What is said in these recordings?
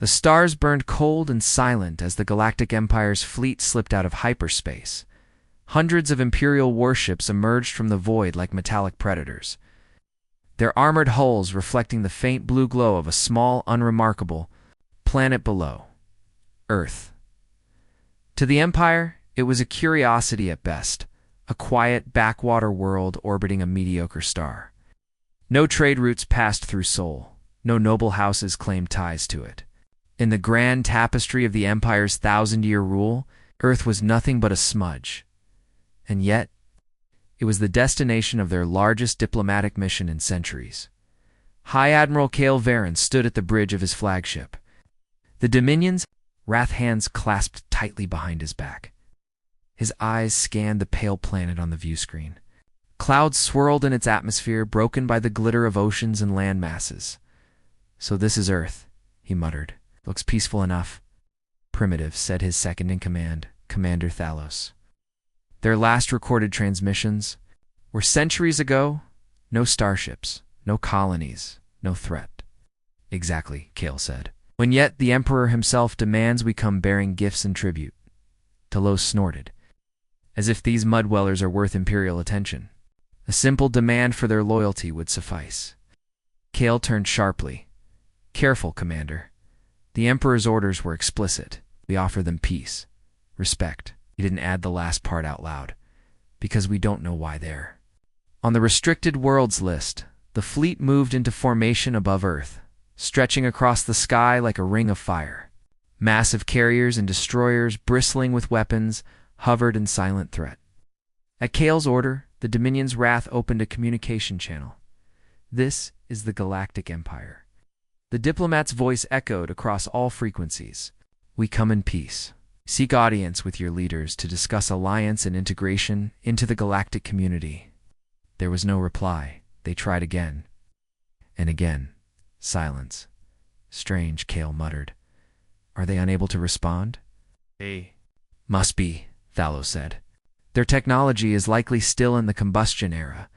The stars burned cold and silent as the Galactic Empire's fleet slipped out of hyperspace. Hundreds of Imperial warships emerged from the void like metallic predators, their armored hulls reflecting the faint blue glow of a small, unremarkable planet below, Earth. To the Empire, it was a curiosity at best, a quiet backwater world orbiting a mediocre star. No trade routes passed through Sol, no noble houses claimed ties to it. In the grand tapestry of the Empire's thousand-year rule, Earth was nothing but a smudge. And yet, it was the destination of their largest diplomatic mission in centuries. High Admiral Cale Varen stood at the bridge of his flagship. The Dominion's wrath hands clasped tightly behind his back. His eyes scanned the pale planet on the view screen. Clouds swirled in its atmosphere, broken by the glitter of oceans and land masses. "So this is Earth," he muttered. "Looks peaceful enough." "Primitive," said his second-in-command, Commander Thalos. Their last recorded transmissions were centuries ago. No starships, no colonies, no threat. "Exactly," Cale said. "When yet the Emperor himself demands we come bearing gifts and tribute." Talos snorted. "As if these mud-dwellers are worth Imperial attention. A simple demand for their loyalty would suffice." Cale turned sharply. "Careful, Commander. The Emperor's orders were explicit. We offer them peace, respect." He didn't add the last part out loud. "Because we don't know why they're." On the restricted worlds list, the fleet moved into formation above Earth, stretching across the sky like a ring of fire. Massive carriers and destroyers, bristling with weapons, hovered in silent threat. At Cale's order, the Dominion's wrath opened a communication channel. "This is the Galactic Empire." The diplomat's voice echoed across all frequencies. "We come in peace. Seek audience with your leaders to discuss alliance and integration into the galactic community." There was no reply. They tried again. And again. Silence. "Strange," Cale muttered. "Are they unable to respond?" "They must be," Thalos said. "Their technology is likely still in the combustion era."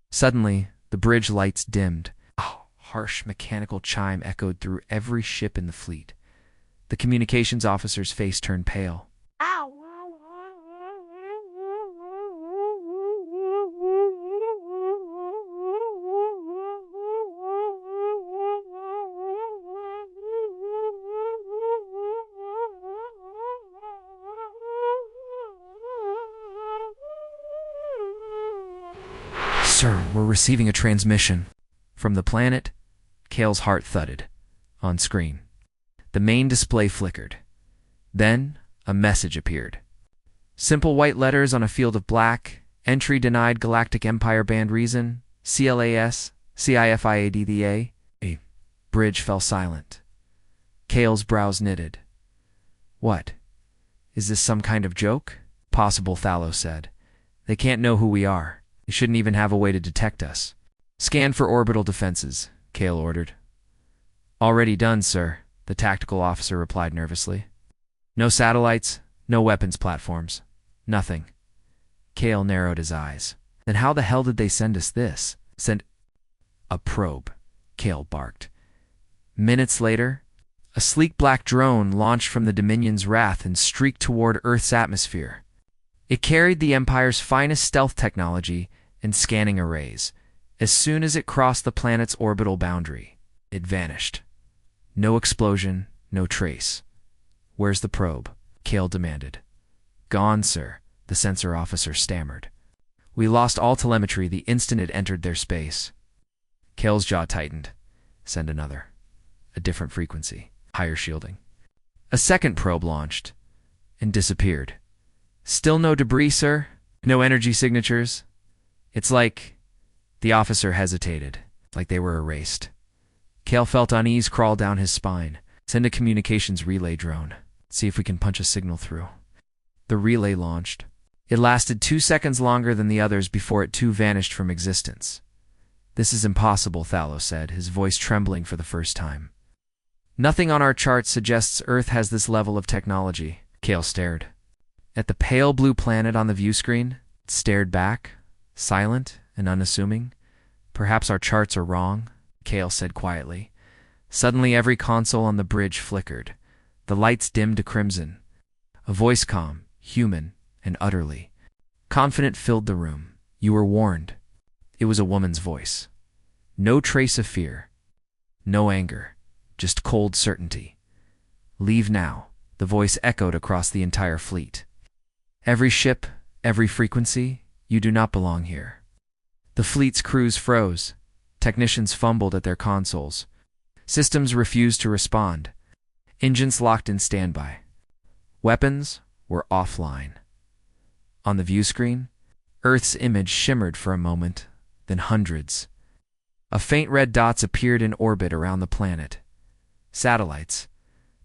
Suddenly, the bridge lights dimmed. A harsh mechanical chime echoed through every ship in the fleet. The communications officer's face turned pale. Ow! "Sir, we're receiving a transmission." From the planet, Cale's heart thudded. On screen, the main display flickered. Then, a message appeared. Simple white letters on a field of black. "Entry denied. Galactic Empire banned. Reason: CLAS, CIFIADDA." A bridge fell silent. Cale's brows knitted. "What? Is this some kind of joke?" "Possible," Thalos said. "They can't know who we are. They shouldn't even have a way to detect us." "Scan for orbital defenses," Cale ordered. "Already done, sir," the tactical officer replied nervously. "No satellites, no weapons platforms, nothing." Cale narrowed his eyes. "Then how the hell did they send us this?" "Send a probe," Cale barked. Minutes later, a sleek black drone launched from the Dominion's wrath and streaked toward Earth's atmosphere. It carried the Empire's finest stealth technology and scanning arrays. As soon as it crossed the planet's orbital boundary, it vanished. No explosion, no trace. "Where's the probe?" Cale demanded. "Gone, sir," the sensor officer stammered. "We lost all telemetry the instant it entered their space." Cale's jaw tightened. "Send another. A different frequency. Higher shielding." A second probe launched and disappeared. "Still no debris, sir? No energy signatures?" "It's like..." The officer hesitated, like they were erased. Cale felt unease crawl down his spine. "Send a communications relay drone. See if we can punch a signal through." The relay launched. It lasted 2 seconds longer than the others before it too vanished from existence. "This is impossible," Thalos said, his voice trembling for the first time. "Nothing on our chart suggests Earth has this level of technology." Cale stared. At the pale blue planet on the view screen, it stared back, silent and unassuming. "Perhaps our charts are wrong," Cale said quietly. Suddenly every console on the bridge flickered. The lights dimmed to crimson. A voice, calm, human, and utterly confident, filled the room. "You were warned." It was a woman's voice. No trace of fear. No anger. Just cold certainty. "Leave now," the voice echoed across the entire fleet. "Every ship, every frequency, you do not belong here." The fleet's crews froze. Technicians fumbled at their consoles. Systems refused to respond. Engines locked in standby. Weapons were offline. On the view screen, Earth's image shimmered for a moment, then hundreds. Of faint red dots appeared in orbit around the planet. Satellites.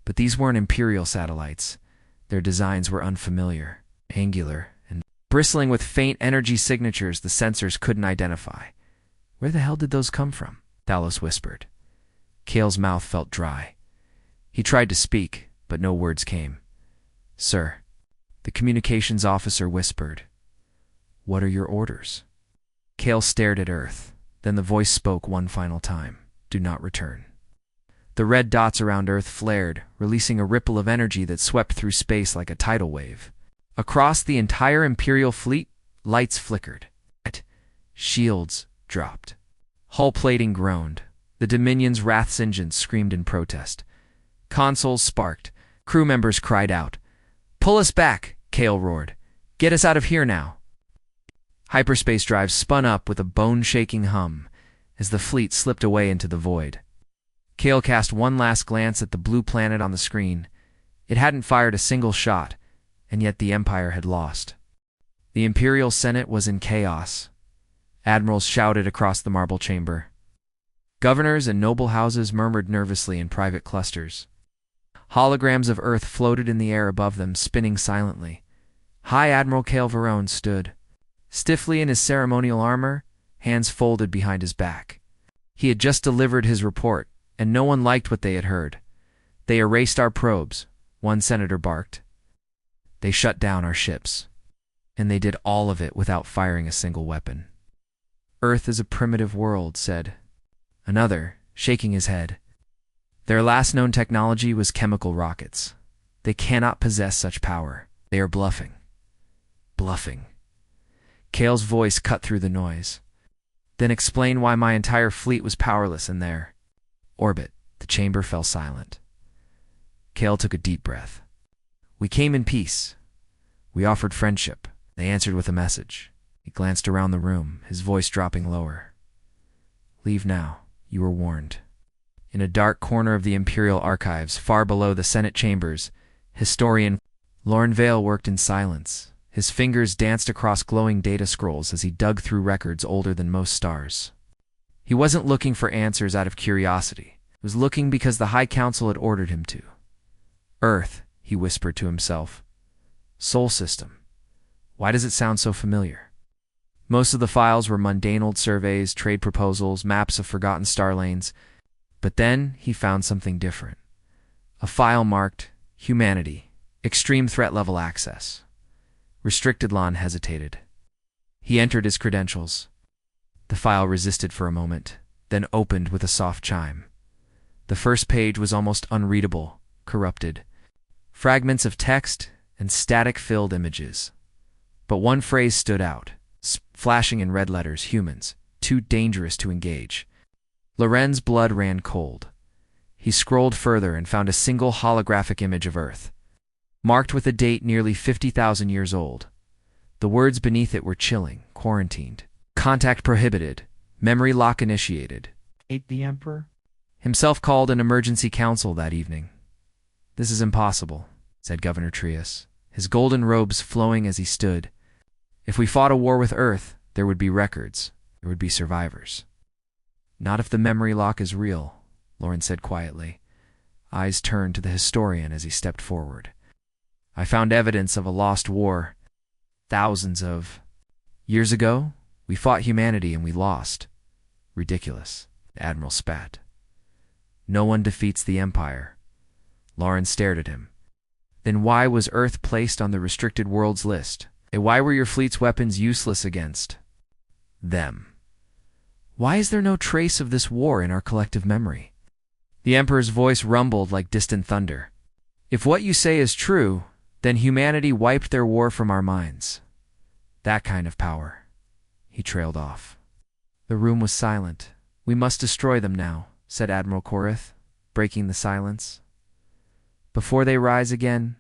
But these weren't Imperial satellites. Their designs were unfamiliar, angular, and bristling with faint energy signatures the sensors couldn't identify. "Where the hell did those come from?" Thalos whispered. Kale's mouth felt dry. He tried to speak, but no words came. "Sir," the communications officer whispered. "What are your orders?" Kale stared at Earth. Then the voice spoke one final time. "Do not return." The red dots around Earth flared, releasing a ripple of energy that swept through space like a tidal wave. Across the entire Imperial fleet, lights flickered. Shields dropped. Hull plating groaned. The Dominion's Wrath's engines screamed in protest. Consoles sparked. Crew members cried out. "Pull us back!" Kale roared. "Get us out of here now!" Hyperspace drives spun up with a bone-shaking hum as the fleet slipped away into the void. Kale cast one last glance at the blue planet on the screen. It hadn't fired a single shot, and yet the Empire had lost. The Imperial Senate was in chaos. Admirals shouted across the marble chamber. Governors and noble houses murmured nervously in private clusters. Holograms of Earth floated in the air above them, spinning silently. High Admiral Kale Verone stood, stiffly in his ceremonial armor, hands folded behind his back. He had just delivered his report, and no one liked what they had heard. "They erased our probes," one senator barked. "They shut down our ships. And they did all of it without firing a single weapon." "Earth is a primitive world," said another, shaking his head. "Their last known technology was chemical rockets. They cannot possess such power. They are bluffing." Bluffing. Kale's voice cut through the noise. "Then explain why my entire fleet was powerless in their orbit." The chamber fell silent. Kale took a deep breath. "We came in peace. We offered friendship." They answered with a message. He glanced around the room, his voice dropping lower. "Leave now. You were warned." In a dark corner of the Imperial Archives, far below the Senate chambers, historian Lauren Vale worked in silence. His fingers danced across glowing data scrolls as he dug through records older than most stars. He wasn't looking for answers out of curiosity. He was looking because the High Council had ordered him to. "Earth," he whispered to himself. "Sol system. Why does it sound so familiar?" Most of the files were mundane old surveys, trade proposals, maps of forgotten star lanes. But then he found something different. A file marked Humanity, Extreme Threat Level Access. Restricted. Lon hesitated. He entered his credentials. The file resisted for a moment, then opened with a soft chime. The first page was almost unreadable, corrupted. Fragments of text and static-filled images. But one phrase stood out, flashing in red letters: "Humans, too dangerous to engage." Loren's blood ran cold. He scrolled further and found a single holographic image of Earth, marked with a date nearly 50,000 years old. The words beneath it were chilling: "Quarantined. Contact prohibited. Memory lock initiated." The Emperor himself called an emergency council that evening. "This is impossible," said Governor Trias, his golden robes flowing as he stood. "If we fought a war with Earth, there would be records. There would be survivors." "Not if the memory lock is real," Lauren said quietly. Eyes turned to the historian as he stepped forward. "I found evidence of a lost war. Thousands of years ago, we fought humanity and we lost." "Ridiculous," the Admiral spat. "No one defeats the Empire." Lauren stared at him. "Then why was Earth placed on the restricted worlds list? And why were your fleet's weapons useless against them? Why is there no trace of this war in our collective memory?" The Emperor's voice rumbled like distant thunder. If what you say is true, then humanity wiped their war from our minds. That kind of power. He trailed off. The room was silent. We must destroy them now, said Admiral Korith, breaking the silence. Before they rise again,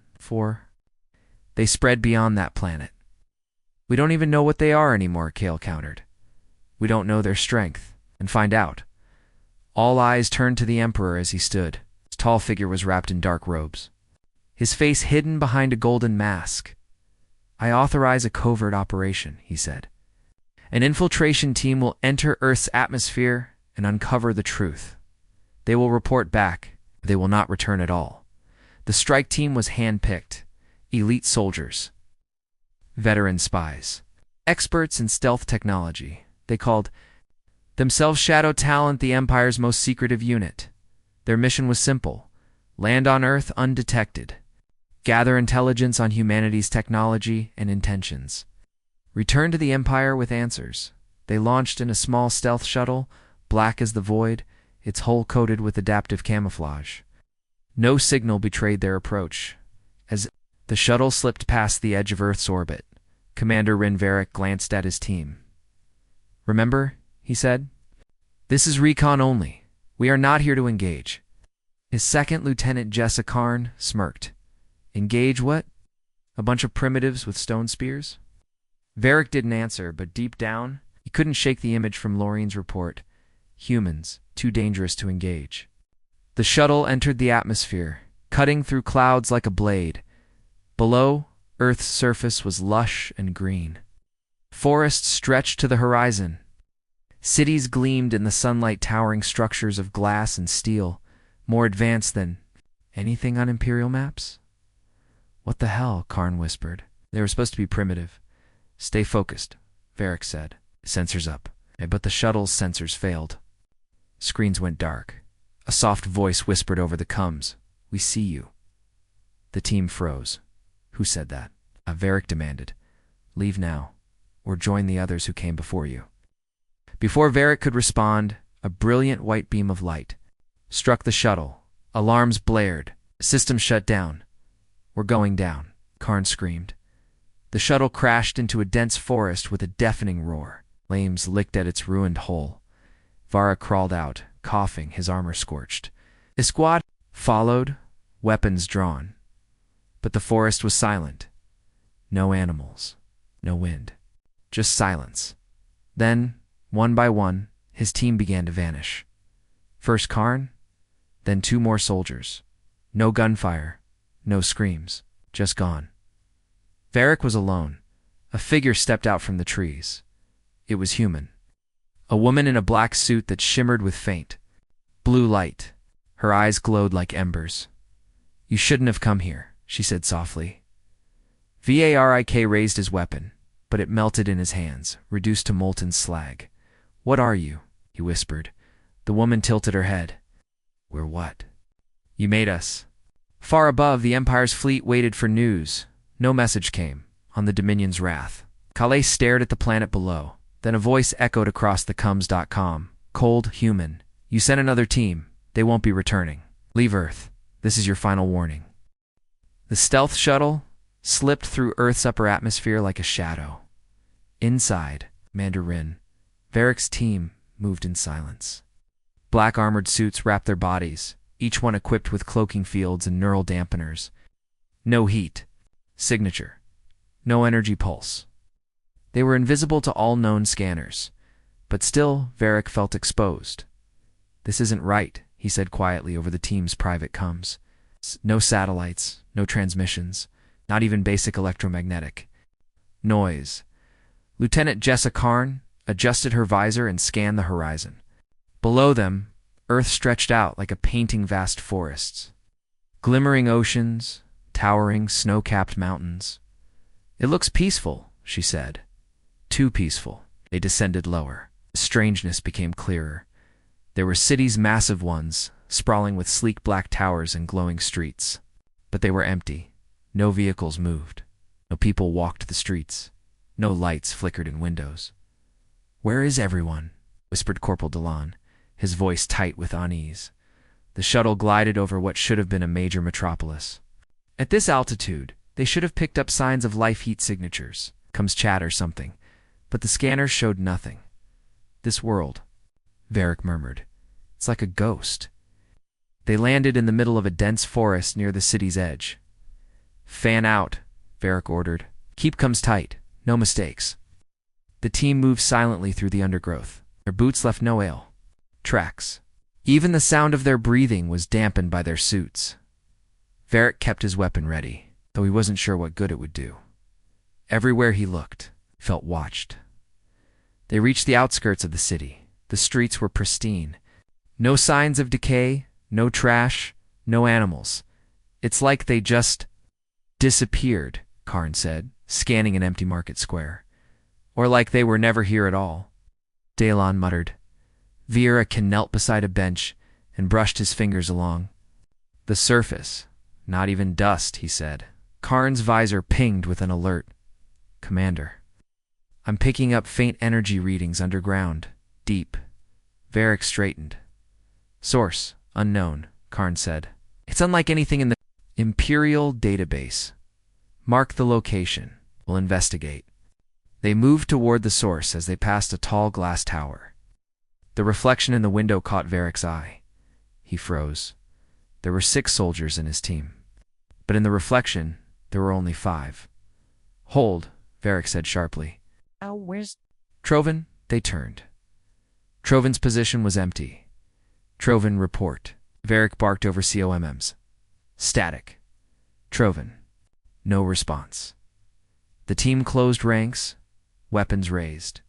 they spread beyond that planet. We don't even know what they are anymore, Kale countered. We don't know their strength, and find out. All eyes turned to the Emperor as he stood. His tall figure was wrapped in dark robes, his face hidden behind a golden mask. I authorize a covert operation, he said. An infiltration team will enter Earth's atmosphere and uncover the truth. They will report back. They will not return at all. The strike team was hand-picked. Elite soldiers. Veteran spies. Experts in stealth technology. They called themselves Shadow Talent, the Empire's most secretive unit. Their mission was simple: land on Earth undetected. Gather intelligence on humanity's technology and intentions. Return to the Empire with answers. They launched in a small stealth shuttle, black as the void, its hull coated with adaptive camouflage. No signal betrayed their approach. As the shuttle slipped past the edge of Earth's orbit, Commander Rinvarric glanced at his team. Remember, he said, this is recon only. We are not here to engage. His second lieutenant, Jessa Karn, smirked. Engage what? A bunch of primitives with stone spears? Varric didn't answer, but deep down, he couldn't shake the image from Loreen's report. Humans, too dangerous to engage. The shuttle entered the atmosphere, cutting through clouds like a blade. Below, Earth's surface was lush and green. Forests stretched to the horizon. Cities gleamed in the sunlight, towering structures of glass and steel, more advanced than anything on Imperial maps. What the hell? Karn whispered. They were supposed to be primitive. Stay focused, Varric said. Sensors up. But the shuttle's sensors failed. Screens went dark. A soft voice whispered over the comms. We see you. The team froze. Who said that? Varric demanded. Leave now, or join the others who came before you. Before Varric could respond, a brilliant white beam of light struck the shuttle. Alarms blared. Systems shut down. We're going down, Karn screamed. The shuttle crashed into a dense forest with a deafening roar. Flames licked at its ruined hull. Varric crawled out, coughing, his armor scorched. A squad followed, weapons drawn. But the forest was silent. No animals, no wind, just silence. Then, one by one, his team began to vanish. First Karn, then 2 more soldiers. No gunfire, no screams, just gone. Varric was alone. A figure stepped out from the trees. It was human. A woman in a black suit that shimmered with faint blue light. Her eyes glowed like embers. You shouldn't have come here, she said softly. Varric raised his weapon, but it melted in his hands, reduced to molten slag. What are you? He whispered. The woman tilted her head. We're what? You made us. Far above, the Empire's fleet waited for news. No message came, on the Dominion's wrath. Calais stared at the planet below. Then a voice echoed across the comms.com. Cold, human. You sent another team. They won't be returning. Leave Earth. This is your final warning. The stealth shuttle slipped through Earth's upper atmosphere like a shadow. Inside, Mandarin, Varric's team moved in silence. Black armored suits wrapped their bodies, each one equipped with cloaking fields and neural dampeners. No heat. Signature. No energy pulse. They were invisible to all known scanners, but still Varric felt exposed. This isn't right, he said quietly over the team's private comms. No satellites, no transmissions, not even basic electromagnetic noise. Lieutenant Jessa Karn adjusted her visor and scanned the horizon. Below them, Earth stretched out like a painting vast forests. Glimmering oceans, towering snow-capped mountains. It looks peaceful, she said. Too peaceful. They descended lower. Strangeness became clearer. There were cities, massive ones, sprawling with sleek black towers and glowing streets. But they were empty. No vehicles moved. No people walked the streets. No lights flickered in windows. Where is everyone? Whispered Corporal Delon, his voice tight with unease. The The shuttle glided over what should have been a major metropolis. At this altitude, they should have picked up signs of life heat signatures, comes chat or something, but the scanners showed nothing. This world, Varric murmured. It's like a ghost. They landed in the middle of a dense forest near the city's edge. Fan out, Varric ordered. Keep comes tight, no mistakes. The team moved silently through the undergrowth. Their boots left no tracks. Even the sound of their breathing was dampened by their suits. Varric kept his weapon ready, though he wasn't sure what good it would do. Everywhere he looked, felt watched. They reached the outskirts of the city. The streets were pristine. No signs of decay, no trash, no animals. It's like they just disappeared, Karn said, scanning an empty market square. Or like they were never here at all. Dalon muttered. Varric knelt beside a bench and brushed his fingers along. The surface, not even dust, he said. Karn's visor pinged with an alert. Commander. I'm picking up faint energy readings underground, deep. Varric straightened. Source, unknown, Karn said. It's unlike anything in the Imperial database. Mark the location. We'll investigate. They moved toward the source as they passed a tall glass tower. The reflection in the window caught Varric's eye. He froze. There were 6 soldiers in his team. But in the reflection, there were only 5. Hold, Varric said sharply. Where's Trovan? They turned. Trovan's position was empty. Trovan, report. Varric barked over COMMs. Static. Trovan. No response. The team closed ranks, weapons raised.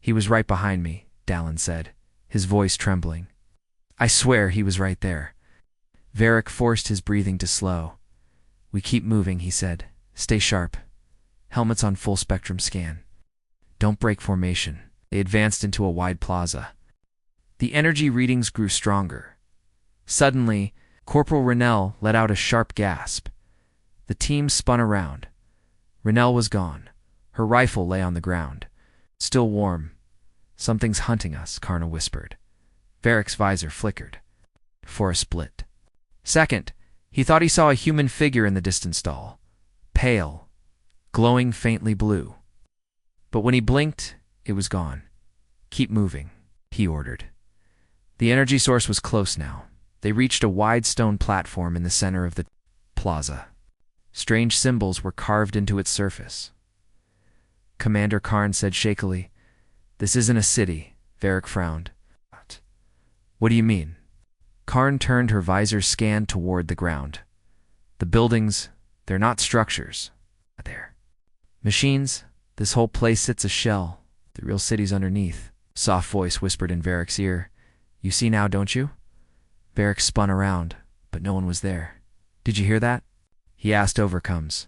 He was right behind me, Dalon said, his voice trembling. I swear he was right there. Varric forced his breathing to slow. We keep moving, he said. Stay sharp. Helmets on full spectrum scan. Don't break formation. They advanced into a wide plaza. The energy readings grew stronger. Suddenly, Corporal Rennell let out a sharp gasp. The team spun around. Rennell was gone. Her rifle lay on the ground. Still warm. Something's hunting us, Karna whispered. Varric's visor flickered. For a split second, he thought he saw a human figure in the distant stall. Pale, glowing faintly blue. But when he blinked, it was gone. Keep moving, he ordered. The energy source was close now. They reached a wide stone platform in the center of the plaza. Strange symbols were carved into its surface. Commander Karn said shakily, This isn't a city, Varric frowned. What do you mean? Karn turned her visor scan toward the ground. The buildings, they're not structures. They're machines. This whole place sits a shell. The real city's underneath. Soft voice whispered in Varric's ear. You see now, don't you? Varric spun around, but no one was there. Did you hear that? He asked overcomes.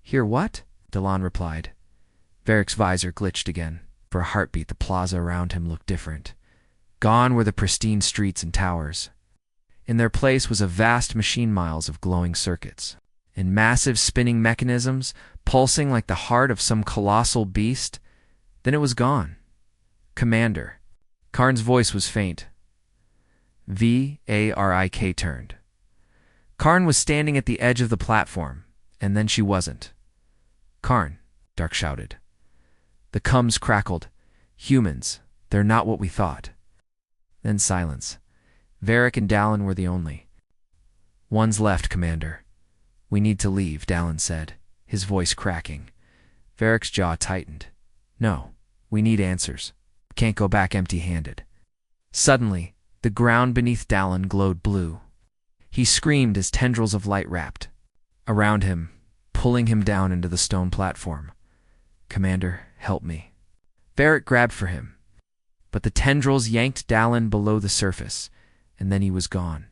Hear what? Dalon replied. Varric's visor glitched again. For a heartbeat, the plaza around him looked different. Gone were the pristine streets and towers. In their place was a vast machine miles of glowing circuits, and massive spinning mechanisms pulsing like the heart of some colossal beast. Then it was gone. Commander. Karn's voice was faint. Varric turned. Karn was standing at the edge of the platform, and then she wasn't. Karn, Dark shouted. The cums crackled. Humans, they're not what we thought. Then silence. Varric and Dalon were the only. One's left, Commander. We need to leave, Dalon said, his voice cracking. Varric's jaw tightened. No, we need answers. Can't go back empty-handed. Suddenly, the ground beneath Dalon glowed blue. He screamed as tendrils of light wrapped around him, pulling him down into the stone platform. Commander, help me. Varric grabbed for him, but the tendrils yanked Dalon below the surface, and then he was gone.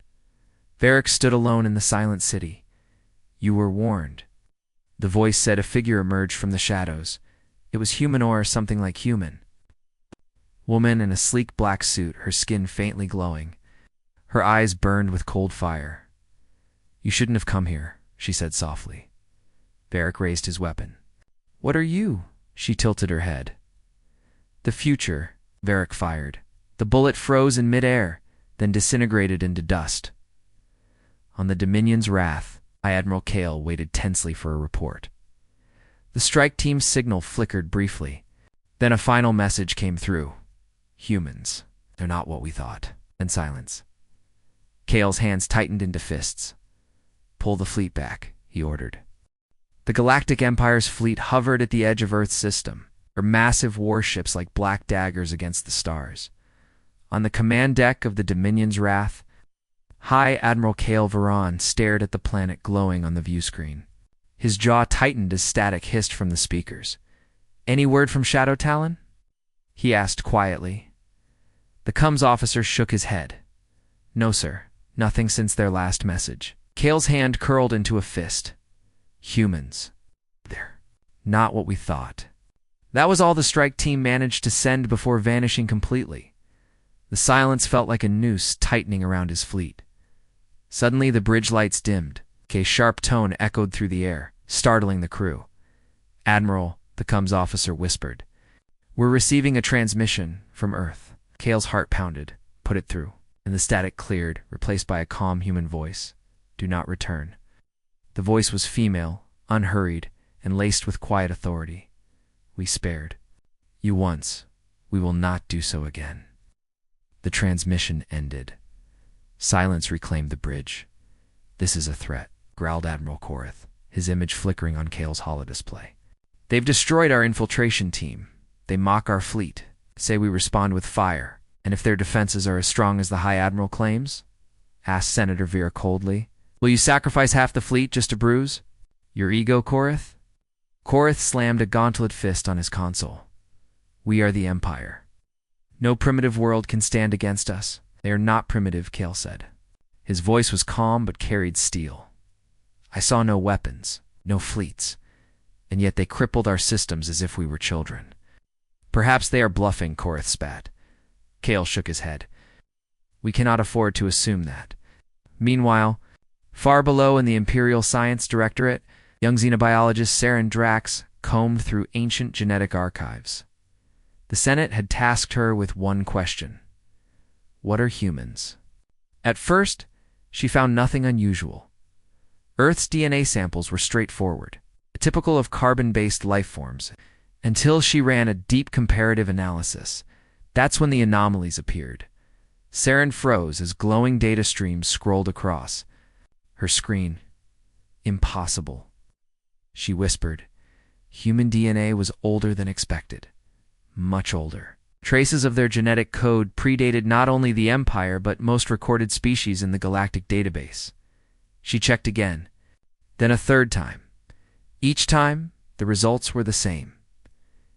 Varric stood alone in the silent city. You were warned. The voice said. A figure emerged from the shadows. It was human or something like human. Woman in a sleek black suit, her skin faintly glowing. Her eyes burned with cold fire. You shouldn't have come here, she said softly. Varric raised his weapon. What are you? She tilted her head. The future, Varric fired. The bullet froze in midair. then disintegrated into dust. On the Dominion's wrath, Admiral Kale waited tensely for a report. The strike team's signal flickered briefly. Then a final message came through. Humans. They're not what we thought. And silence. Kale's hands tightened into fists. Pull the fleet back, he ordered. The Galactic Empire's fleet hovered at the edge of Earth's system, their massive warships like black daggers against the stars. On the command deck of the Dominion's Wrath, High Admiral Kale Varan stared at the planet glowing on the view screen. His jaw tightened as static hissed from the speakers. "Any word from Shadow Talon?" he asked quietly. The comms officer shook his head. "No, sir. Nothing since their last message." Kale's hand curled into a fist. "Humans. They're not what we thought." That was all the strike team managed to send before vanishing completely. The silence felt like a noose tightening around his fleet. Suddenly the bridge lights dimmed. A sharp tone echoed through the air, startling the crew. "Admiral," the comms officer whispered. "We're receiving a transmission from Earth." Kale's heart pounded. "Put it through." And the static cleared, replaced by a calm human voice. "Do not return." The voice was female, unhurried, and laced with quiet authority. "We spared you once. We will not do so again." The transmission ended. Silence reclaimed the bridge. "This is a threat," growled Admiral Korath, his image flickering on Kale's holodisplay. "They've destroyed our infiltration team. They mock our fleet, say we respond with fire, and if their defenses are as strong as the High Admiral claims?" asked Senator Vera coldly. "Will you sacrifice half the fleet just to bruise your ego, Korath?" Korath slammed a gauntlet fist on his console. "We are the Empire. No primitive world can stand against us." "They are not primitive," Kale said. His voice was calm but carried steel. "I saw no weapons, no fleets, and yet they crippled our systems as if we were children." "Perhaps they are bluffing," Korath spat. Kale shook his head. "We cannot afford to assume that." Meanwhile, far below in the Imperial Science Directorate, young xenobiologist Saren Drax combed through ancient genetic archives. The Senate had tasked her with one question. What are humans? At first, she found nothing unusual. Earth's DNA samples were straightforward, typical of carbon-based life forms, until she ran a deep comparative analysis. That's when the anomalies appeared. Saren froze as glowing data streams scrolled across her screen. "Impossible," she whispered. Human DNA was older than expected. Much older. Traces of their genetic code predated not only the Empire but most recorded species in the galactic database. She checked again, then a third time. Each time, the results were the same.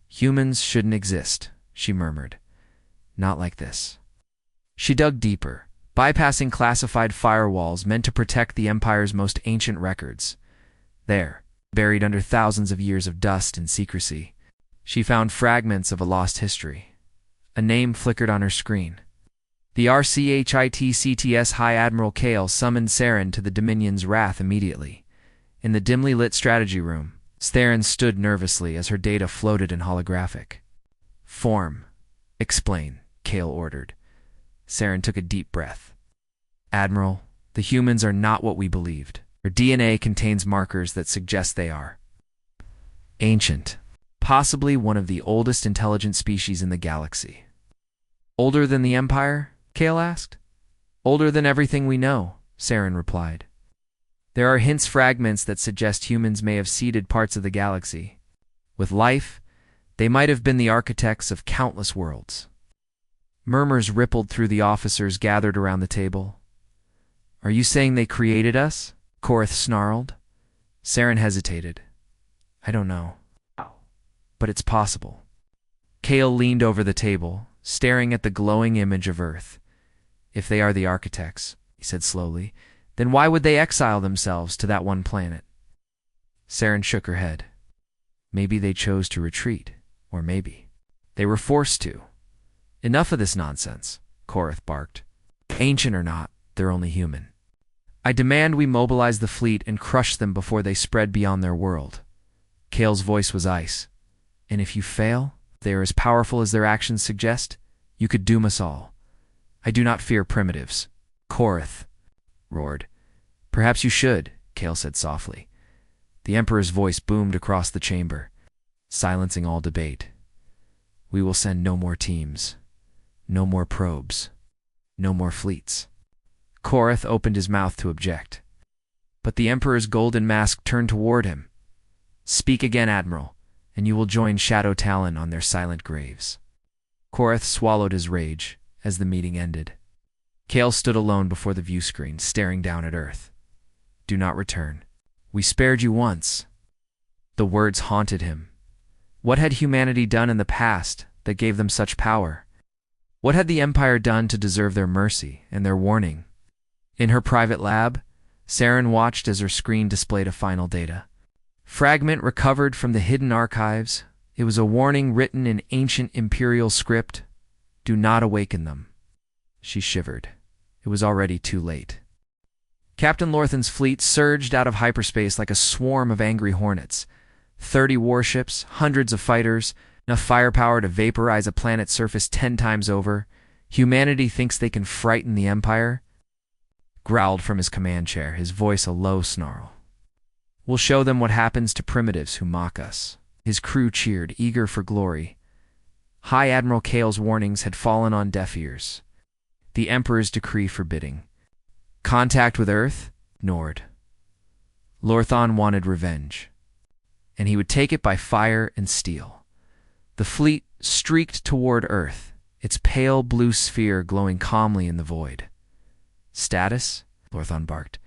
"Humans shouldn't exist," she murmured. "Not like this." She dug deeper, bypassing classified firewalls meant to protect the Empire's most ancient records. There, buried under thousands of years of dust and secrecy, she found fragments of a lost history. A name flickered on her screen. The RCHITCTS High Admiral Kale summoned Saren to the Dominion's Wrath immediately. In the dimly lit strategy room, Saren stood nervously as her data floated in holographic form. "Explain," Kale ordered. Saren took a deep breath. "Admiral, the humans are not what we believed. Their DNA contains markers that suggest they are ancient, possibly one of the oldest intelligent species in the galaxy." "Older than the Empire?" Kale asked. "Older than everything we know," Saren replied. "There are hints fragments that suggest humans may have seeded parts of the galaxy. With life, they might have been the architects of countless worlds." Murmurs rippled through the officers gathered around the table. "Are you saying they created us?" Korath snarled. Saren hesitated. "I don't know. But it's possible." Kale leaned over the table, staring at the glowing image of Earth. "If they are the architects," he said slowly, "then why would they exile themselves to that one planet?" Saren shook her head. "Maybe they chose to retreat, or maybe they were forced to." "Enough of this nonsense," Korath barked. "Ancient or not, they're only human. I demand we mobilize the fleet and crush them before they spread beyond their world." Kale's voice was ice. "And if you fail, if they are as powerful as their actions suggest, you could doom us all. I do not fear primitives. Korath roared. Perhaps you should, Kale said softly. The Emperor's voice boomed across the chamber, silencing all debate. We will send no more teams, no more probes, no more fleets. Korath opened his mouth to object, but the Emperor's golden mask turned toward him. Speak again, Admiral, and you will join Shadow Talon on their silent graves. Korath swallowed his rage as the meeting ended. Kale stood alone before the view screen, staring down at Earth. Do not return. We spared you once. The words haunted him. What had humanity done in the past that gave them such power? What had the Empire done to deserve their mercy and their warning? In her private lab, Saren watched as her screen displayed a final data. Fragment recovered from the hidden archives. It was a warning written in ancient Imperial script. Do not awaken them. She shivered. It was already too late. Captain Lorthan's fleet surged out of hyperspace like a swarm of angry hornets. 30 warships, hundreds of fighters, enough firepower to vaporize a planet's surface 10 times over. Humanity thinks they can frighten the Empire? Growled from his command chair, his voice a low snarl. We'll show them what happens to primitives who mock us. His crew cheered, eager for glory. High Admiral Kale's warnings had fallen on deaf ears. The Emperor's decree forbidding contact with Earth? Ignored. Lorthan wanted revenge, and he would take it by fire and steel. The fleet streaked toward Earth, its pale blue sphere glowing calmly in the void. Status? Lorthan barked.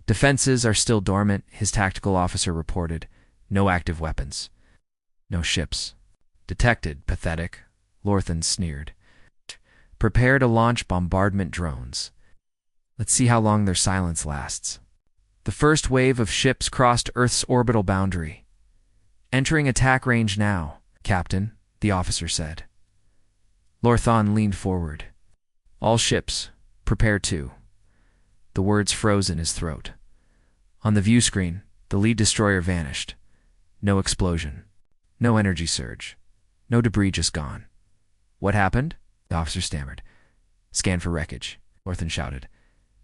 Defenses are still dormant, his tactical officer reported. No active weapons. No ships. Detected, pathetic. Lorthan sneered. Prepare to launch bombardment drones. Let's see how long their silence lasts. The first wave of ships crossed Earth's orbital boundary. Entering attack range now, Captain, the officer said. Lorthan leaned forward. All ships, prepare to. The words froze in his throat. On the view screen, the lead destroyer vanished. No explosion. No energy surge. No debris just gone. What happened? The officer stammered. Scan for wreckage, Lorthan shouted.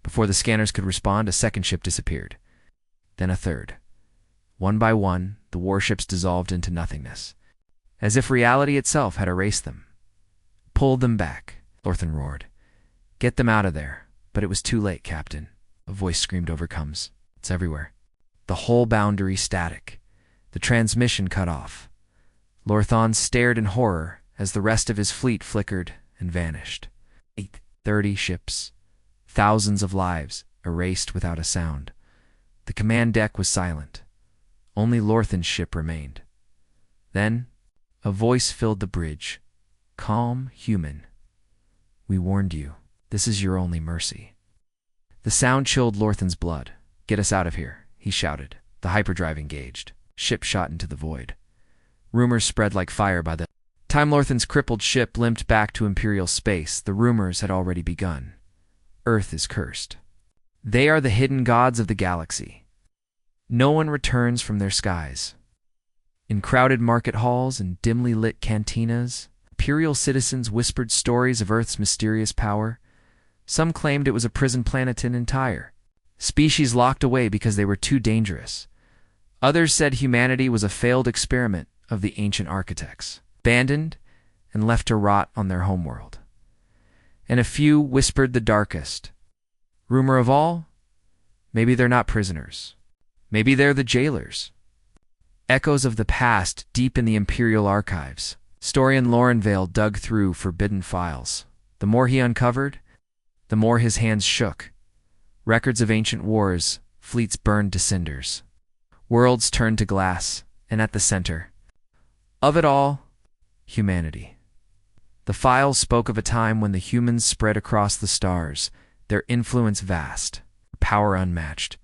Before the scanners could respond, a second ship disappeared. Then a third. One by one, the warships dissolved into nothingness, as if reality itself had erased them. Pull them back, Lorthan roared. Get them out of there. But it was too late, Captain. A voice screamed over comms. It's everywhere. The whole boundary static. The transmission cut off. Lorthan stared in horror as the rest of his fleet flickered and vanished. 30 ships. Thousands of lives erased without a sound. The command deck was silent. Only Lorthan's ship remained. Then, a voice filled the bridge. Calm, human. We warned you. This is your only mercy. The sound chilled Lorthan's blood. Get us out of here, he shouted. The hyperdrive engaged. Ship shot into the void. Rumors spread like fire by the time Lorthan's crippled ship limped back to Imperial space. The rumors had already begun. Earth is cursed. They are the hidden gods of the galaxy. No one returns from their skies. In crowded market halls and dimly lit cantinas, Imperial citizens whispered stories of Earth's mysterious power. Some claimed it was a prison planet in entire, species locked away because they were too dangerous. Others said humanity was a failed experiment of the ancient architects, abandoned and left to rot on their homeworld. And a few whispered the darkest. Rumor of all? Maybe they're not prisoners. Maybe they're the jailers. Echoes of the past deep in the Imperial archives. Historian Lorenvale dug through forbidden files. The more he uncovered, the more his hands shook. Records of ancient wars, fleets burned to cinders. Worlds turned to glass, and at the center of it all, humanity. The files spoke of a time when the humans spread across the stars, their influence vast, power unmatched.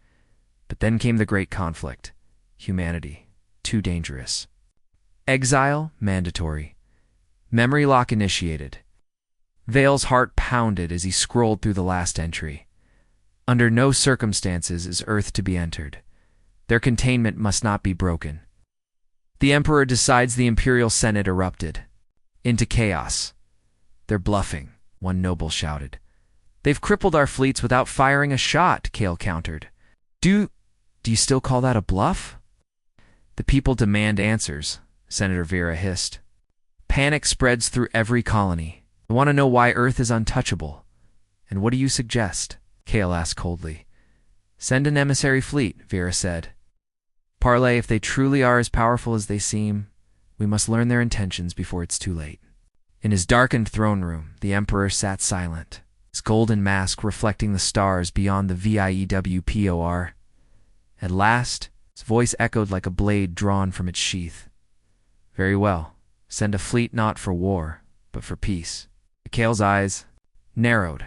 But then came the great conflict. Humanity, too dangerous. Exile, mandatory. Memory lock initiated. Vale's heart pounded as he scrolled through the last entry. Under no circumstances is Earth to be entered. Their containment must not be broken. The Emperor decides. The Imperial Senate erupted into chaos. They're bluffing, one noble shouted. They've crippled our fleets without firing a shot, Kale countered. Do you still call that a bluff? The people demand answers, Senator Vera hissed. Panic spreads through every colony. I want to know why Earth is untouchable. And what do you suggest? Kale asked coldly. Send an emissary fleet, Vera said. Parley, if they truly are as powerful as they seem, we must learn their intentions before it's too late. In his darkened throne room, the Emperor sat silent, his golden mask reflecting the stars beyond the VIEWPOR. At last, his voice echoed like a blade drawn from its sheath. Very well. Send a fleet not for war, but for peace. Kale's eyes narrowed.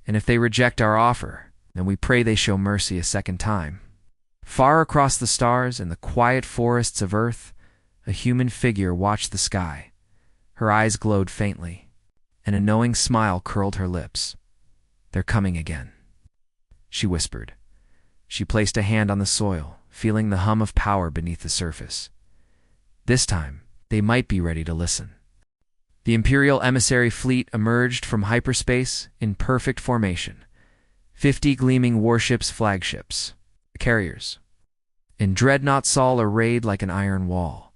And if they reject our offer, then we pray they show mercy a second time. Far across the stars and the quiet forests of Earth, a human figure watched the sky. Her eyes glowed faintly, and a knowing smile curled her lips. They're coming again, she whispered. She placed a hand on the soil, feeling the hum of power beneath the surface. This time, they might be ready to listen. The Imperial emissary fleet emerged from hyperspace in perfect formation. 50 gleaming warships, flagships, carriers. In dreadnought Saul arrayed like an iron wall,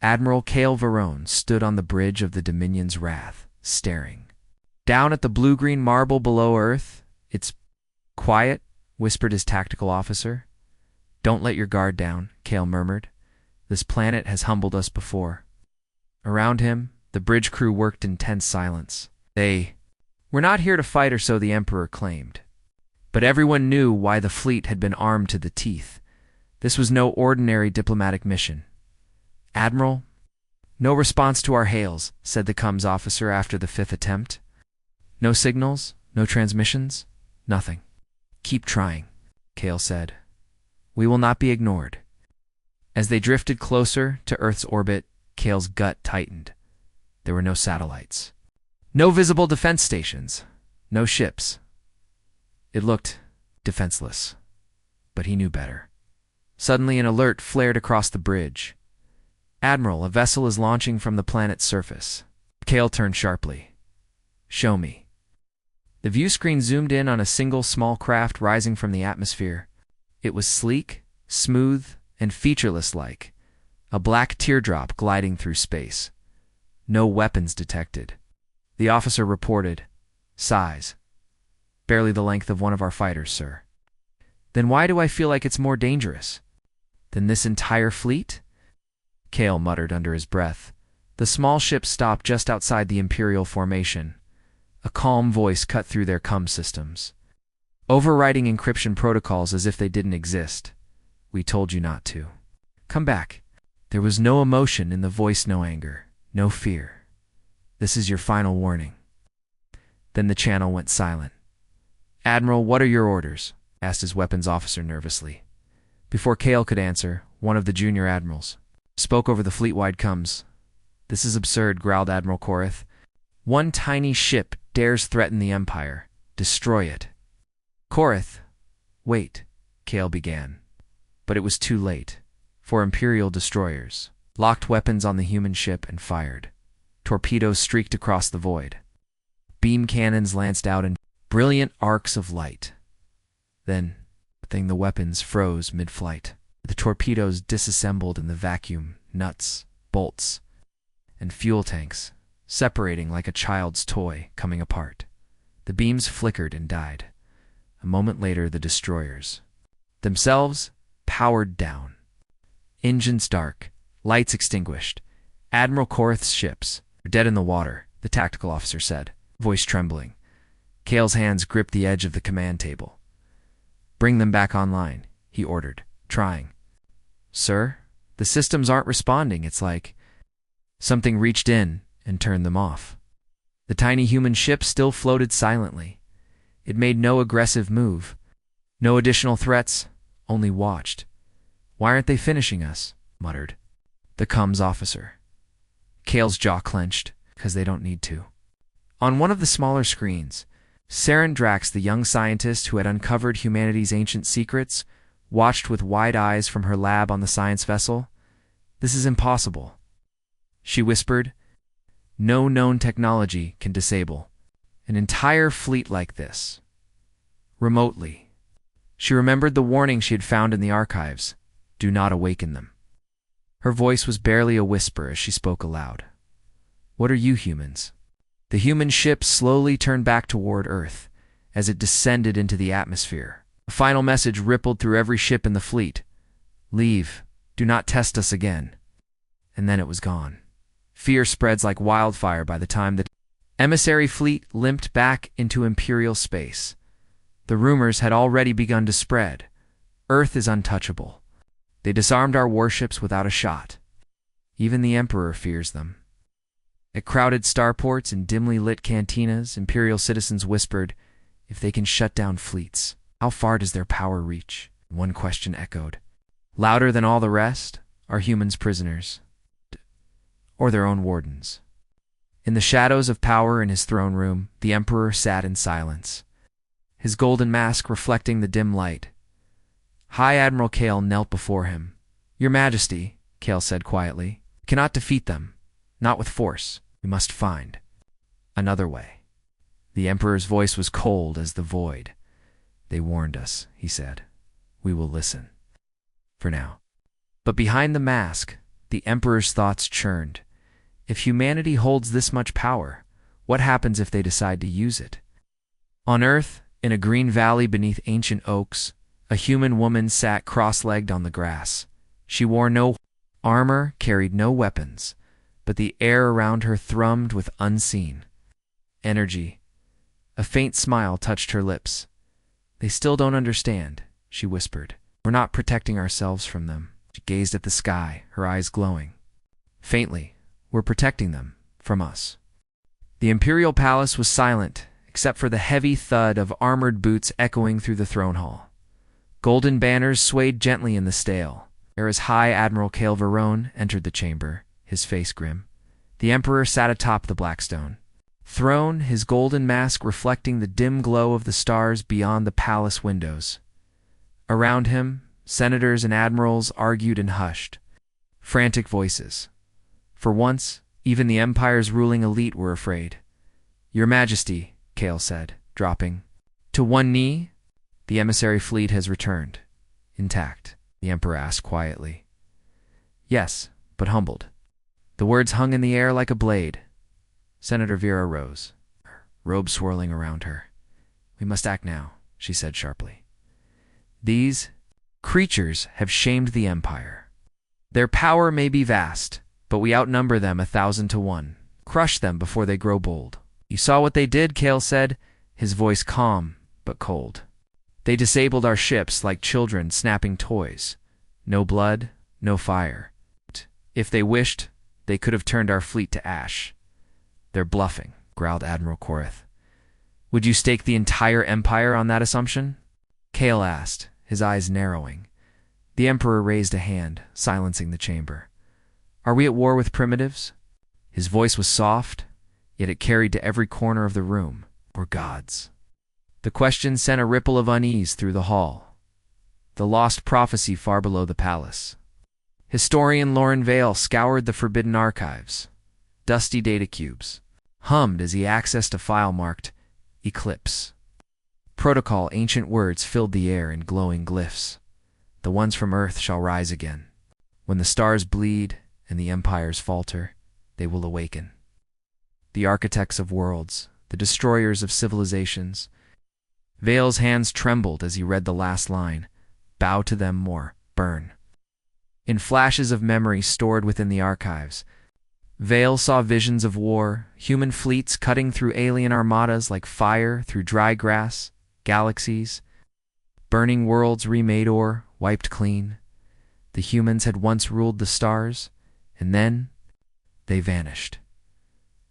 Admiral Kale Verone stood on the bridge of the Dominion's wrath, staring. Down at the blue-green marble below Earth, it's quiet, whispered his tactical officer. Don't let your guard down, Kale murmured. This planet has humbled us before. Around him, the bridge crew worked in tense silence. They were not here to fight, or so the Emperor claimed. But everyone knew why the fleet had been armed to the teeth. This was no ordinary diplomatic mission. Admiral, no response to our hails, said the comms officer after the 5th attempt. No signals, no transmissions, nothing. Keep trying, Kale said. We will not be ignored. As they drifted closer to Earth's orbit, Kale's gut tightened. There were no satellites. No visible defense stations. No ships. It looked defenseless. But he knew better. Suddenly an alert flared across the bridge. Admiral, a vessel is launching from the planet's surface. Kale turned sharply. Show me. The view screen zoomed in on a single small craft rising from the atmosphere. It was sleek, smooth, and featureless-like, a black teardrop gliding through space. No weapons detected. The officer reported, size. Barely the length of one of our fighters, sir. Then why do I feel like it's more dangerous than this entire fleet? Kale muttered under his breath. The small ship stopped just outside the Imperial formation. A calm voice cut through their comm systems, overriding encryption protocols as if they didn't exist. We told you not to. Come back. There was no emotion in the voice, no anger, no fear. This is your final warning. Then the channel went silent. Admiral, what are your orders? Asked his weapons officer nervously. Before Kale could answer, one of the junior admirals spoke over the fleet-wide comms. This is absurd, growled Admiral Korath. One tiny ship dares threaten the Empire. Destroy it. Korath, wait, Kale began. But it was too late. For Imperial destroyers locked weapons on the human ship and fired. Torpedoes streaked across the void. Beam cannons lanced out in brilliant arcs of light. Then, the weapons froze mid-flight. The torpedoes disassembled in the vacuum, nuts, bolts, and fuel tanks, separating like a child's toy coming apart. The beams flickered and died. A moment later, the destroyers themselves powered down. Engines dark, lights extinguished. Admiral Korath's ships are dead in the water, the tactical officer said, voice trembling. Kale's hands gripped the edge of the command table. Bring them back online, he ordered, trying. Sir, the systems aren't responding. It's like something reached in and turned them off. The tiny human ship still floated silently. It made no aggressive move. No additional threats, only watched. Why aren't they finishing us? Muttered the comms officer. Kale's jaw clenched, because they don't need to. On one of the smaller screens, Saren Drax, the young scientist who had uncovered humanity's ancient secrets, watched with wide eyes from her lab on the science vessel. This is impossible, she whispered. No known technology can disable An entire fleet like this. Remotely. She remembered the warning she had found in the archives. Do not awaken them. Her voice was barely a whisper as she spoke aloud. What are you humans? The human ship slowly turned back toward Earth as it descended into the atmosphere. A final message rippled through every ship in the fleet. Leave. Do not test us again. And then it was gone. Fear spreads like wildfire by the time the emissary fleet limped back into Imperial space. The rumors had already begun to spread. Earth is untouchable. They disarmed our warships without a shot. Even the Emperor fears them. At crowded starports and dimly lit cantinas, Imperial citizens whispered, if they can shut down fleets, how far does their power reach? One question echoed. Louder than all the rest, are humans prisoners? Or their own wardens? In the shadows of power in his throne room, the Emperor sat in silence, his golden mask reflecting the dim light. High Admiral Kale knelt before him. Your Majesty, Kale said quietly, cannot defeat them. Not with force. We must find another way. The Emperor's voice was cold as the void. They warned us, he said. We will listen. For now. But behind the mask, the Emperor's thoughts churned. If humanity holds this much power, what happens if they decide to use it? On Earth, in a green valley beneath ancient oaks, a human woman sat cross-legged on the grass. She wore no armor, carried no weapons, but the air around her thrummed with unseen energy. A faint smile touched her lips. They still don't understand, she whispered. We're not protecting ourselves from them. She gazed at the sky, her eyes glowing. Faintly, we're protecting them from us. The Imperial Palace was silent, except for the heavy thud of armored boots echoing through the throne hall. Golden banners swayed gently in the stale, as High Admiral Kale Verone entered the chamber, his face grim. The Emperor sat atop the Blackstone throne, his golden mask reflecting the dim glow of the stars beyond the palace windows. Around him, senators and admirals argued in hushed, frantic voices. For once, even the Empire's ruling elite were afraid. Your Majesty, Kale said, dropping to one knee. The emissary fleet has returned. Intact, the Emperor asked quietly. Yes, but humbled. The words hung in the air like a blade. Senator Vera rose, her robe swirling around her. We must act now, she said sharply. These creatures have shamed the Empire. Their power may be vast, but we outnumber them 1,000 to 1. Crush them before they grow bold. You saw what they did, Kale said, his voice calm but cold. They disabled our ships like children snapping toys. No blood, no fire. If they wished, they could have turned our fleet to ash. They're bluffing, growled Admiral Korath. Would you stake the entire Empire on that assumption? Kale asked, his eyes narrowing. The Emperor raised a hand, silencing the chamber. Are we at war with primitives? His voice was soft, yet it carried to every corner of the room. Or gods? The question sent a ripple of unease through the hall. The lost prophecy far below the palace. Historian Lauren Vale scoured the forbidden archives. Dusty data cubes hummed as he accessed a file marked Eclipse. Protocol ancient words filled the air in glowing glyphs. The ones from Earth shall rise again. When the stars bleed and the empires falter, they will awaken. The architects of worlds, the destroyers of civilizations. Vale's hands trembled as he read the last line. Bow to them more, burn. In flashes of memory stored within the archives, Vale saw visions of war, human fleets cutting through alien armadas like fire through dry grass, galaxies, burning worlds remade or wiped clean. The humans had once ruled the stars, and then they vanished.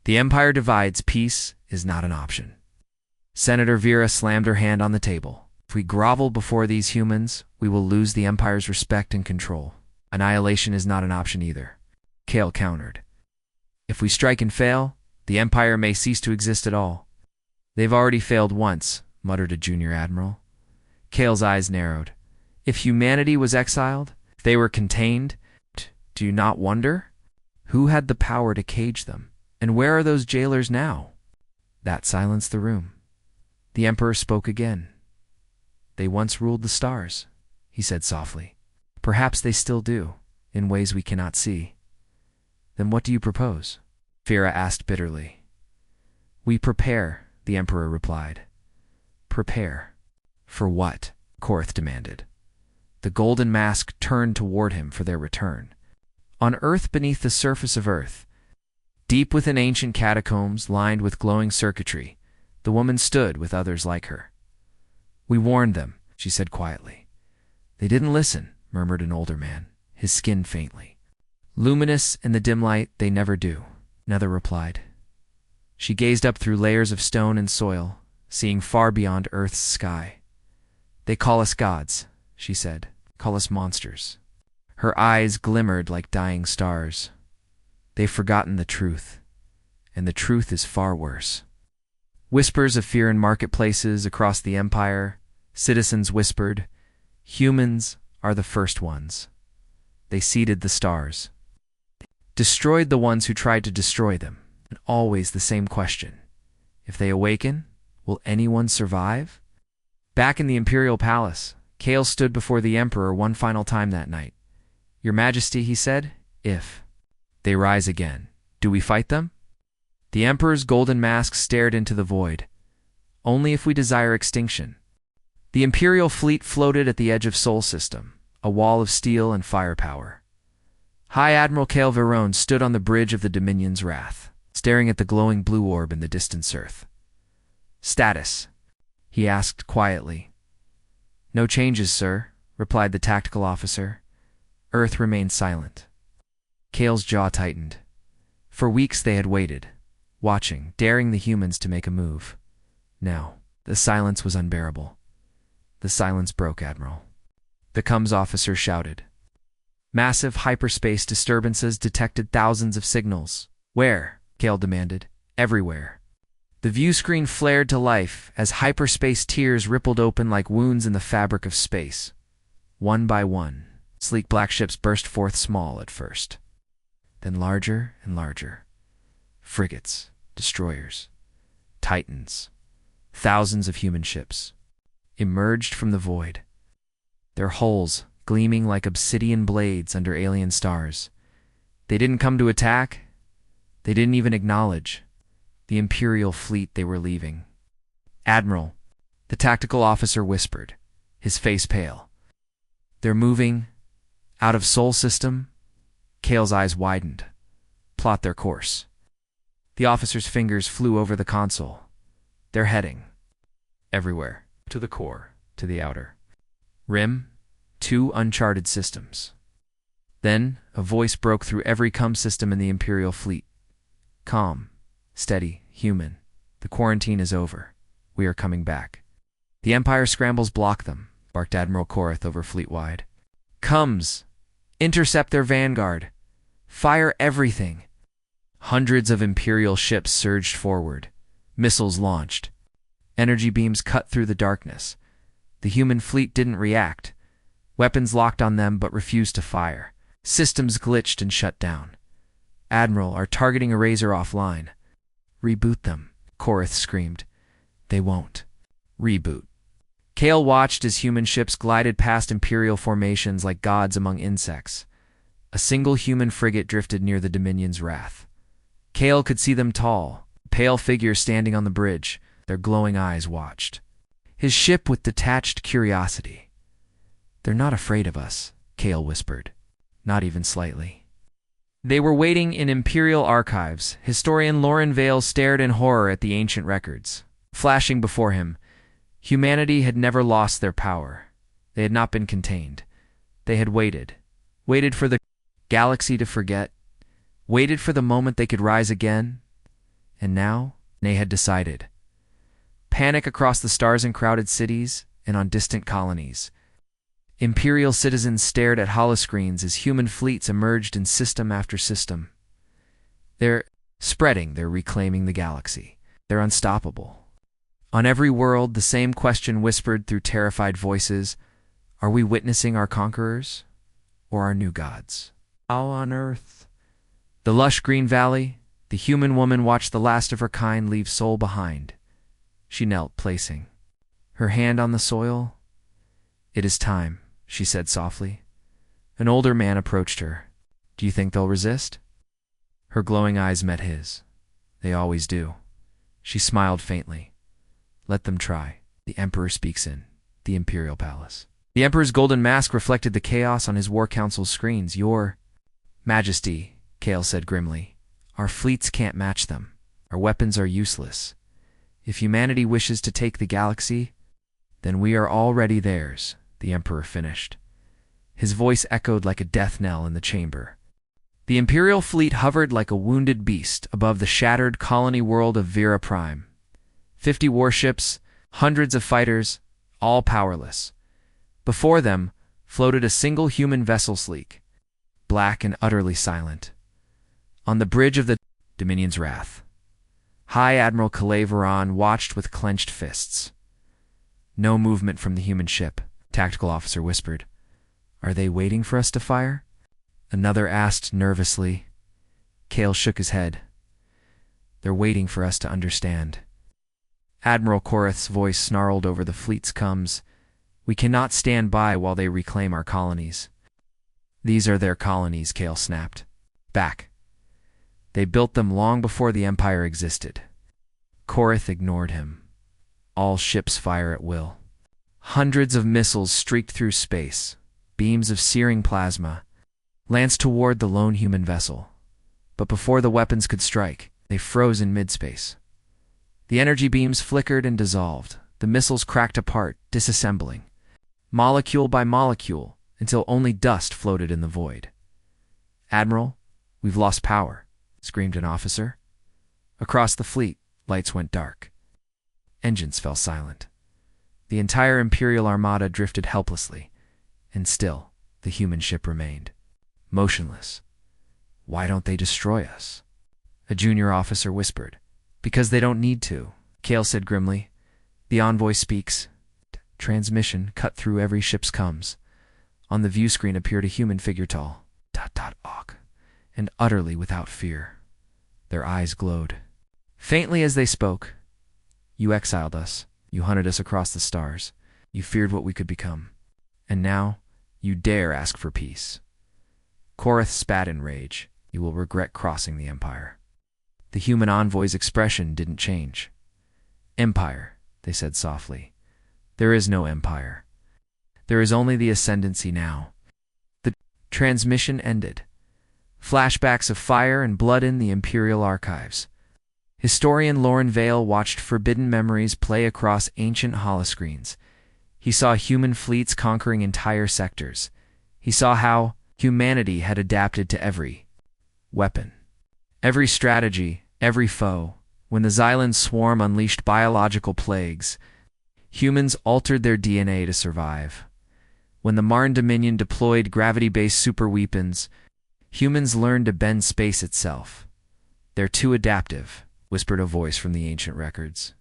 The Empire divides, peace is not an option. Senator Vera slammed her hand on the table. If we grovel before these humans, we will lose the Empire's respect and control. Annihilation is not an option either. Kale countered. If we strike and fail, the Empire may cease to exist at all. They've already failed once, muttered a junior admiral. Kale's eyes narrowed. If humanity was exiled, if they were contained, do you not wonder? Who had the power to cage them? And where are those jailers now? That silenced the room. The Emperor spoke again. "They once ruled the stars," he said softly. "Perhaps they still do, in ways we cannot see." "Then what do you propose?" Fira asked bitterly. "We prepare," the Emperor replied. "Prepare." "For what?" Korth demanded. The golden mask turned toward him for their return. On Earth, beneath the surface of Earth, deep within ancient catacombs lined with glowing circuitry, the woman stood with others like her. "We warned them," she said quietly. "They didn't listen," murmured an older man, his skin faintly luminous in the dim light. "They never do," another replied. She gazed up through layers of stone and soil, seeing far beyond Earth's sky. "They call us gods," she said. "Call us monsters." Her eyes glimmered like dying stars. "They've forgotten the truth, and the truth is far worse." Whispers of fear in marketplaces across the Empire. Citizens whispered, "Humans are the first ones." They seeded the stars, destroyed the ones who tried to destroy them, and always the same question: if they awaken, will anyone survive? Back in the Imperial Palace, Kale stood before the Emperor one final time that night. "Your Majesty," he said, "if they rise again, do we fight them?" The Emperor's golden mask stared into the void. "Only if we desire extinction." The Imperial fleet floated at the edge of Sol System, a wall of steel and firepower. High Admiral Kale Verone stood on the bridge of the Dominion's Wrath, staring at the glowing blue orb in the distant earth. "Status?" he asked quietly. "No changes, sir," replied the tactical officer. Earth remained silent. Kale's jaw tightened. For weeks they had waited, watching, daring the humans to make a move. Now, the silence was unbearable. The silence broke, Admiral. The comms officer shouted. Massive hyperspace disturbances detected thousands of signals. "Where?" Kale demanded. "Everywhere." The view screen flared to life as hyperspace tears rippled open like wounds in the fabric of space. One by one, sleek black ships burst forth, small at first, then larger and larger. Frigates, destroyers, titans, thousands of human ships emerged from the void, their hulls gleaming like obsidian blades under alien stars. They didn't come to attack. They didn't even acknowledge the Imperial fleet they were leaving. "Admiral," the tactical officer whispered, his face pale. "They're moving out of Sol System." Kale's eyes widened. "Plot their course." The officer's fingers flew over the console. "They're heading everywhere. To the core, to the outer rim, 2 uncharted systems." Then a voice broke through every comm system in the Imperial fleet. "Calm, steady, human. The quarantine is over. We are coming back." "The Empire scrambles block them," barked Admiral Korth over fleet-wide. "Comes! Intercept their vanguard! Fire everything!" Hundreds of Imperial ships surged forward. Missiles launched. Energy beams cut through the darkness. The human fleet didn't react. Weapons locked on them but refused to fire. Systems glitched and shut down. "Admiral, our targeting arrays are offline." "Reboot them," Korth screamed. "They won't." "Reboot." Kale watched as human ships glided past Imperial formations like gods among insects. A single human frigate drifted near the Dominion's Wrath. Kale could see them tall, pale figures standing on the bridge. Their glowing eyes watched his ship with detached curiosity. "They're not afraid of us," Kale whispered. "Not even slightly." They were waiting in Imperial archives. Historian Lauren Vale stared in horror at the ancient records. Flashing before him, humanity had never lost their power. They had not been contained. They had waited for the galaxy to forget, waited for the moment they could rise again. And now, they had decided. Panic across the stars in crowded cities and on distant colonies. Imperial citizens stared at holoscreens as human fleets emerged in system after system. They're spreading, they're reclaiming the galaxy. They're unstoppable. On every world, the same question whispered through terrified voices: are we witnessing our conquerors or our new gods? How on Earth? The lush green valley, The human woman watched the last of her kind leave soul behind. She knelt, placing her hand on the soil. "It is time," she said softly. An older man approached her. "Do you think they'll resist?" Her glowing eyes met his. "They always do." She smiled faintly. "Let them try." The Emperor speaks in the Imperial Palace. The Emperor's golden mask reflected the chaos on his War Council's screens. "Your Majesty," Kale said grimly, "our fleets can't match them. Our weapons are useless. If humanity wishes to take the galaxy, then we are already theirs," the Emperor finished. His voice echoed like a death knell in the chamber. The Imperial fleet hovered like a wounded beast above the shattered colony world of Vera Prime. 50 warships, hundreds of fighters, all powerless. Before them floated a single human vessel, sleek, black and utterly silent. On the bridge of the Dominion's wrath, High Admiral Calais Varan watched with clenched fists. "No movement from the human ship," tactical officer whispered. "Are they waiting for us to fire?" Another asked nervously. Kale shook his head. "They're waiting for us to understand." Admiral Korath's voice snarled over the fleet's comms. "We cannot stand by while they reclaim our colonies." "These are their colonies," Kale snapped. "Back. They built them long before the Empire existed." Korath ignored him. "All ships fire at will." Hundreds of missiles streaked through space, beams of searing plasma, lanced toward the lone human vessel. But before the weapons could strike, they froze in midspace. The energy beams flickered and dissolved. The missiles cracked apart, disassembling, molecule by molecule, until only dust floated in the void. "Admiral, we've lost power," screamed an officer. Across the fleet, lights went dark. Engines fell silent. The entire Imperial Armada drifted helplessly, and still the human ship remained, motionless. "Why don't they destroy us?" a junior officer whispered. "Because they don't need to," Kale said grimly. The envoy speaks. Transmission cut through every ship's comms. On the view screen appeared a human figure tall, awk, and utterly without fear. Their eyes glowed. Faintly as they spoke, "You exiled us. You hunted us across the stars. You feared what we could become. And now, you dare ask for peace." Korath spat in rage. "You will regret crossing the Empire." The human envoy's expression didn't change. "Empire," they said softly. "There is no empire. There is only the ascendancy now." The transmission ended. Flashbacks of fire and blood in the Imperial archives. Historian Lauren Vale watched forbidden memories play across ancient holoscreens. He saw human fleets conquering entire sectors. He saw how humanity had adapted to every weapon, every strategy, every foe. When the Xylan swarm unleashed biological plagues, humans altered their DNA to survive. When the Marn Dominion deployed gravity-based superweapons, humans learned to bend space itself. "They're too adaptive," whispered a voice from the ancient records.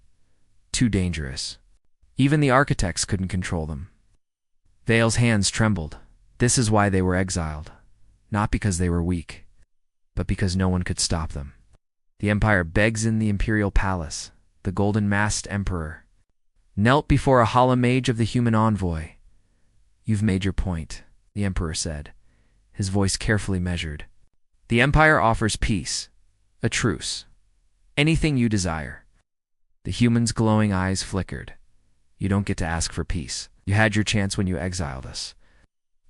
"Too dangerous. Even the architects couldn't control them." Vale's hands trembled. This is why they were exiled. Not because they were weak, but because no one could stop them. The Empire begs in the Imperial Palace. The golden-masked Emperor knelt before a hollow mage of the human envoy. "You've made your point," the Emperor said, his voice carefully measured. "The Empire offers peace, a truce, anything you desire." The human's glowing eyes flickered. "You don't get to ask for peace. You had your chance when you exiled us."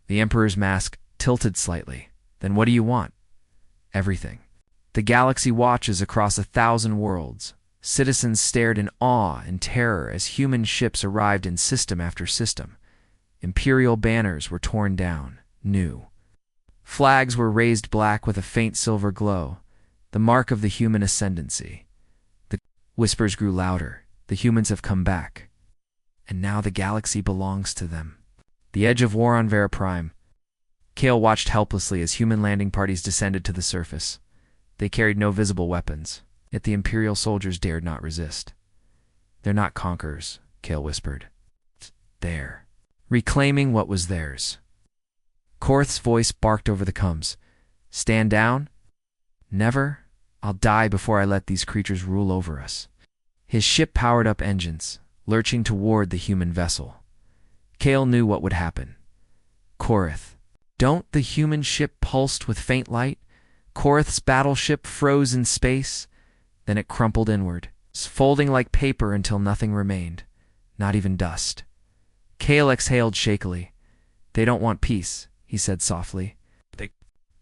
The Emperor's mask tilted slightly. "Then what do you want?" "Everything. The galaxy watches across 1,000 worlds. Citizens stared in awe and terror as human ships arrived in system after system. Imperial banners were torn down, new. Flags were raised black with a faint silver glow, the mark of the human ascendancy. The whispers grew louder. The humans have come back. And now the galaxy belongs to them. The edge of war on Vera Prime. Kale watched helplessly as human landing parties descended to the surface. They carried no visible weapons, yet the Imperial soldiers dared not resist. "They're not conquerors," Kale whispered. "They're reclaiming what was theirs." Korath's voice barked over the comms. "Stand down? Never? I'll die before I let these creatures rule over us. His ship powered up engines, lurching toward the human vessel. Kale knew what would happen. Korath. Don't the human ship pulsed with faint light? Korath's battleship froze in space. Then it crumpled inward, folding like paper until nothing remained, not even dust. Kale exhaled shakily. They don't want peace, he said softly. They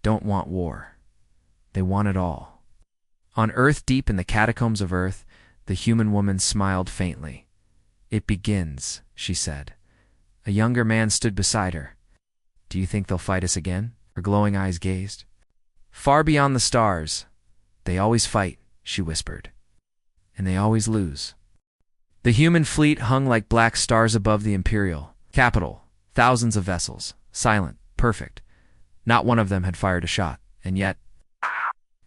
don't want war. They want it all. On Earth, deep in the catacombs of Earth, the human woman smiled faintly. It begins, she said. A younger man stood beside her. Do you think they'll fight us again? Her glowing eyes gazed. Far beyond the stars. They always fight, she whispered. And they always lose. The human fleet hung like black stars above the Imperial capital. Thousands of vessels, silent, perfect. Not one of them had fired a shot, and yet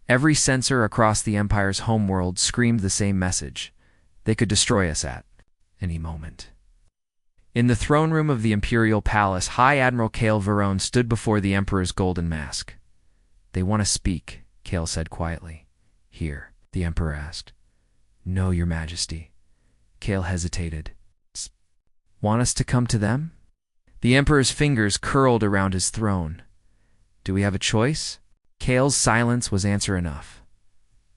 every sensor across the Empire's homeworld screamed the same message. They could destroy us at any moment. In the throne room of the Imperial Palace, High Admiral Kale Verone stood before the Emperor's golden mask. They want to speak, Kale said quietly. Here, the Emperor asked. No, Your Majesty. Kale hesitated. Want us to come to them? The Emperor's fingers curled around his throne. Do we have a choice? Kale's silence was answer enough.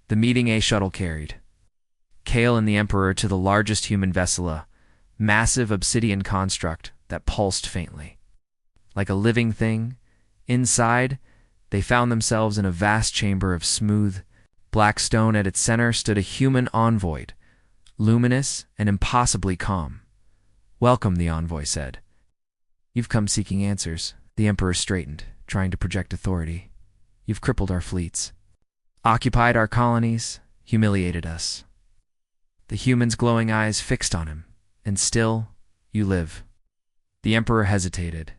The meeting A shuttle carried Kale and the Emperor to the largest human vessel, a massive obsidian construct that pulsed faintly. Like a living thing, inside, they found themselves in a vast chamber of smooth, black stone. At its center stood a human envoy, luminous and impossibly calm. Welcome, the envoy said. You've come seeking answers. The Emperor straightened, trying to project authority. You've crippled our fleets, occupied our colonies, humiliated us. The human's glowing eyes fixed on him, and still, you live. The Emperor hesitated.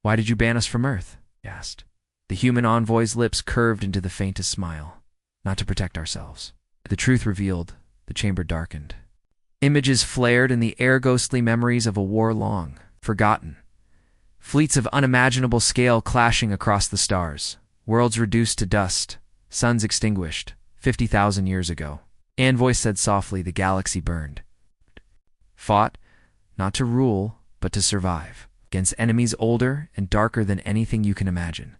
Why did you ban us from Earth? He asked. The human envoy's lips curved into the faintest smile. Not to protect ourselves. The truth revealed, the chamber darkened. Images flared in the air, ghostly memories of a war long forgotten. Fleets of unimaginable scale clashing across the stars. Worlds reduced to dust. Suns extinguished. 50,000 years ago. Envoy said softly, the galaxy burned. Fought, not to rule, but to survive. Against enemies older and darker than anything you can imagine.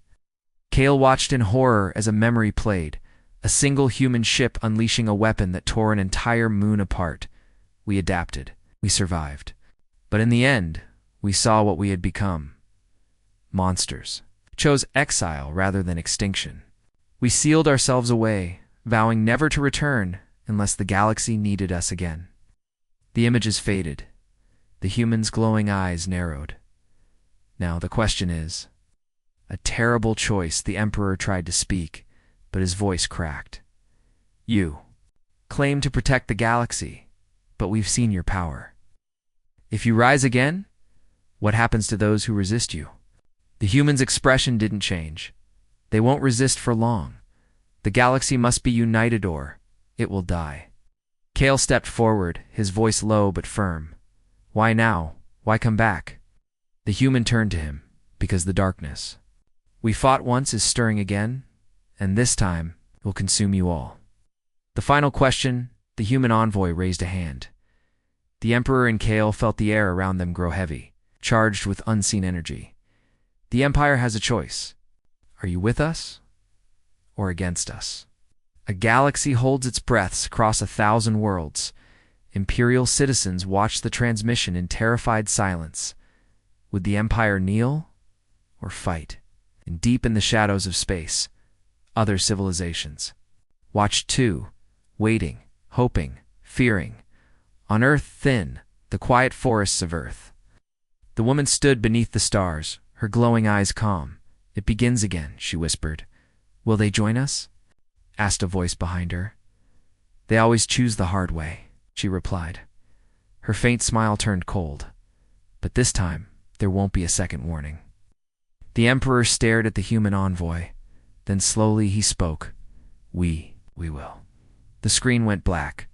Kale watched in horror as a memory played. A single human ship unleashing a weapon that tore an entire moon apart. We adapted. We survived. But in the end, we saw what we had become. Monsters. We chose exile rather than extinction. We sealed ourselves away, vowing never to return unless the galaxy needed us again. The images faded. The human's glowing eyes narrowed. Now the question is, a terrible choice. The Emperor tried to speak, but his voice cracked. You claim to protect the galaxy, but we've seen your power. If you rise again, what happens to those who resist you? The human's expression didn't change. They won't resist for long. The galaxy must be united or it will die. Kale stepped forward, his voice low but firm. Why now? Why come back? The human turned to him, because the darkness we fought once is stirring again, and this time will consume you all. The final question, the human envoy raised a hand. The Emperor and Kale felt the air around them grow heavy, charged with unseen energy. The Empire has a choice. Are you with us or against us? A galaxy holds its breaths across 1,000 worlds. Imperial citizens watch the transmission in terrified silence. Would the Empire kneel or fight? And deep in the shadows of space, other civilizations watched too, waiting, hoping, fearing. On Earth thin, the quiet forests of Earth. The woman stood beneath the stars, her glowing eyes calm. It begins again, she whispered. Will they join us? Asked a voice behind her. They always choose the hard way, she replied. Her faint smile turned cold. But this time, there won't be a second warning. The Emperor stared at the human envoy. Then slowly he spoke. We will. The screen went black.